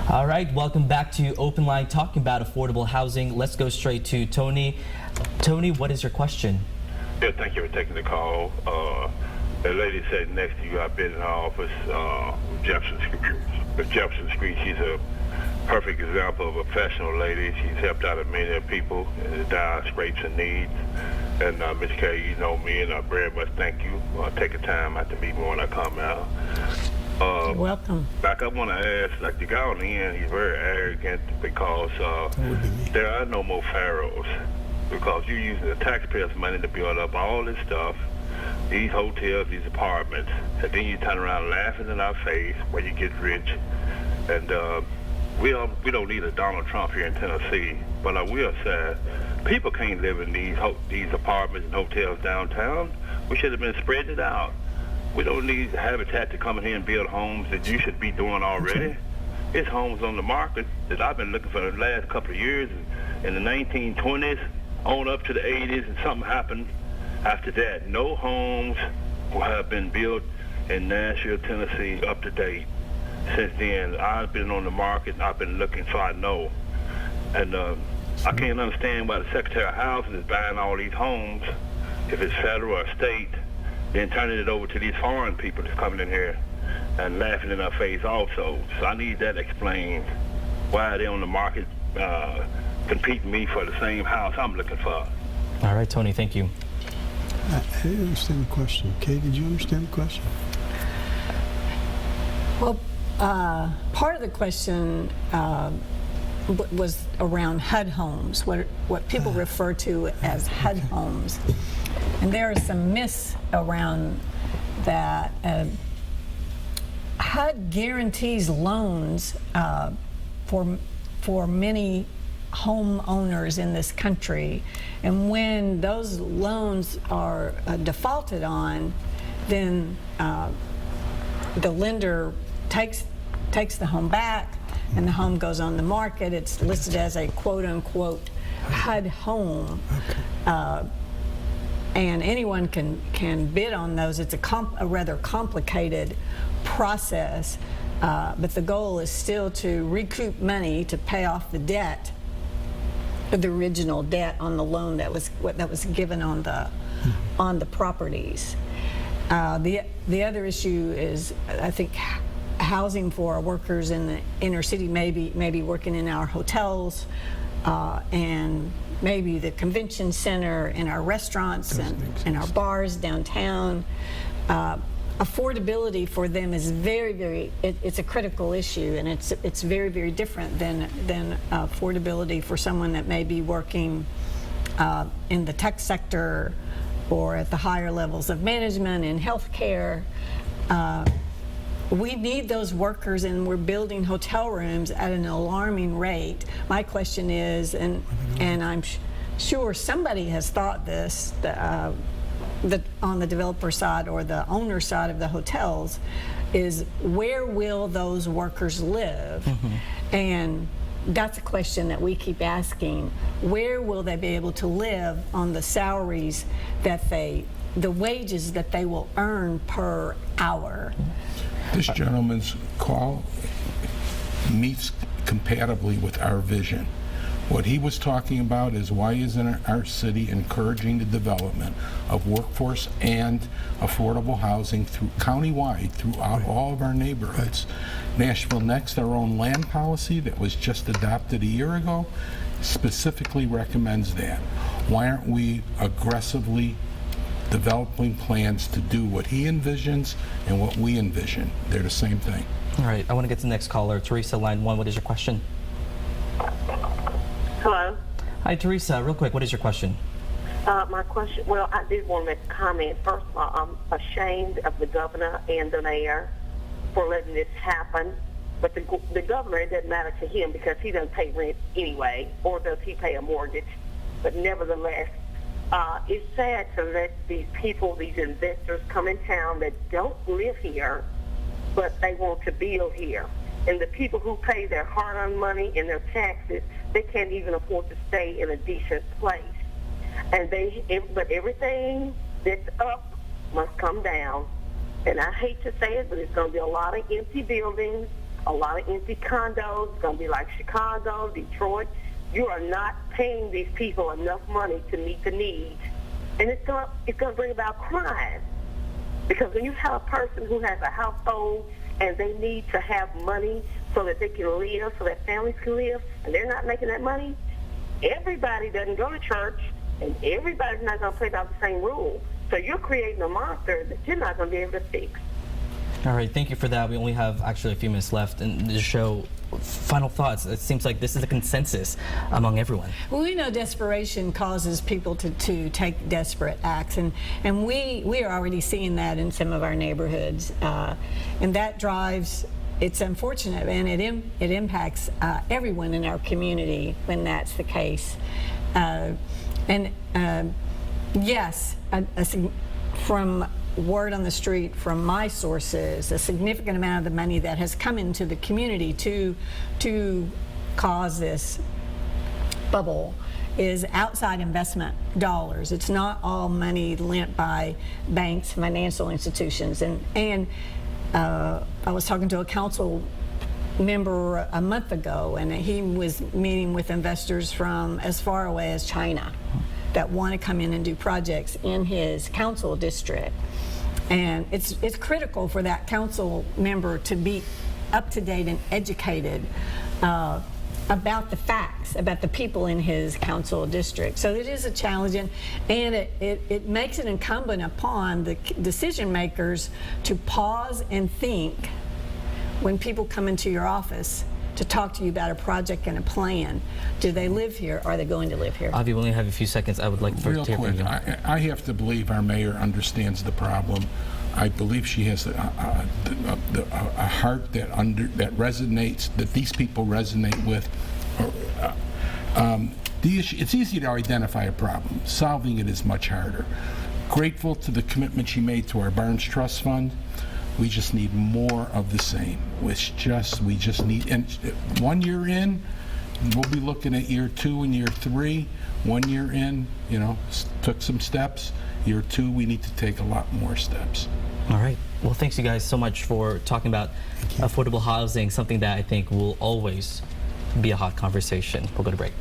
All right, welcome back to OpenLine, talking about affordable housing. Let's go straight to Tony. Tony, what is your question? Yeah, thank you for taking the call. The lady sitting next to you, I've been in her office with Jefferson Street. She's a perfect example of a professional lady. She's helped out many people in the dire straits and needs. And Ms. Kay, you know me, and I very much thank you. Take the time out to meet me when I come out. You're welcome. Like I want to ask, like the guy on the end, he's very arrogant because there are no more pharaohs, because you're using the taxpayers' money to build up all this stuff, these hotels, these apartments, and then you turn around laughing in our face when you get rich. And we don't need a Donald Trump here in Tennessee, but I will say people can't live in these apartments and hotels downtown. We should have been spreading it out. We don't need Habitat to come in here and build homes that you should be doing already. It's homes on the market that I've been looking for the last couple of years, in the 1920s on up to the 80s, and something happened after that. No homes have been built in Nashville, Tennessee up to date. Since then, I've been on the market and I've been looking, so I know. And I can't understand why the Secretary of Housing is buying all these homes, if it's federal or state, then turning it over to these foreign people that's coming in here and laughing in our face also. So I need that explained. Why are they on the market competing me for the same house I'm looking for? All right, Tony, thank you. I didn't understand the question. Kay, did you understand the question? Well, part of the question was around HUD homes, what people refer to as HUD homes. And there are some myths around that. HUD guarantees loans for many homeowners in this country, and when those loans are defaulted on, then the lender takes the home back, and the home goes on the market. It's listed as a quote-unquote HUD home. And anyone can bid on those. It's a rather complicated process, but the goal is still to recoup money to pay off the debt, the original debt on the loan that was given on the properties. The other issue is, I think, housing for our workers in the inner city, maybe working in our hotels, and maybe the convention center, and our restaurants and our bars downtown. Affordability for them is it's a critical issue, and it's very, very different than affordability for someone that may be working in the tech sector or at the higher levels of management in healthcare. We need those workers, and we're building hotel rooms at an alarming rate. My question is, and I'm sure somebody has thought this, on the developer side or the owner side of the hotels, is where will those workers live? And that's a question that we keep asking. Where will they be able to live on the salaries the wages that they will earn per hour? This gentleman's call meets compatibly with our vision. What he was talking about is, why isn't our city encouraging the development of workforce and affordable housing countywide throughout all of our neighborhoods? Nashville Next, our own land policy that was just adopted a year ago, specifically recommends that. Why aren't we aggressively developing plans to do what he envisions and what we envision? They're the same thing. All right, I want to get to the next caller. Teresa, line 1, what is your question? Hello. Hi, Teresa. Real quick, what is your question? My question, well, I did want to make a comment. First of all, I'm ashamed of the governor and the mayor for letting this happen. But the governor, it doesn't matter to him because he doesn't pay rent anyway, or does he pay a mortgage? But nevertheless, it's sad to let these people, these investors come in town that don't live here, but they want to build here. And the people who pay their hard-earned money and their taxes, they can't even afford to stay in a decent place. But everything that's up must come down. And I hate to say it, but it's going to be a lot of empty buildings, a lot of empty condos. It's going to be like Chicago, Detroit. You are not paying these people enough money to meet the needs. And it's going to bring about crime. Because when you have a person who has a household and they need to have money so that they can live, so that families can live, and they're not making that money, everybody doesn't go to church, and everybody's not going to play by the same rules. So you're creating a monster that you're not going to be able to fix. All right, thank you for that. We only have actually a few minutes left in the show. Final thoughts. It seems like this is a consensus among everyone. Well, we know desperation causes people to take desperate acts, and we are already seeing that in some of our neighborhoods, and that drives. It's unfortunate, and it impacts everyone in our community when that's the case. Yes, from word on the street from my sources, a significant amount of the money that has come into the community to cause this bubble is outside investment dollars. It's not all money lent by banks, financial institutions, and I was talking to a council member a month ago, and he was meeting with investors from as far away as China that want to come in and do projects in his council district. And it's critical for that council member to be up to date and educated about the facts, about the people in his council district. So it is a challenge, and it makes it incumbent upon the decision makers to pause and think when people come into your office to talk to you about a project and a plan. Do they live here? Are they going to live here? Avi, we only have a few seconds. I would like to Real quick, I have to believe our mayor understands the problem. I believe she has a heart that resonates, that these people resonate with. The issue, it's easy to identify a problem. Solving it is much harder. Grateful to the commitment she made to our Barnes Trust Fund. We just need more of the same. We just need, and 1 year in, we'll be looking at year 2 and year 3. 1 year in, took some steps. Year 2, we need to take a lot more steps. All right. Well, thanks you guys so much for talking about affordable housing, something that I think will always be a hot conversation. We'll go to break.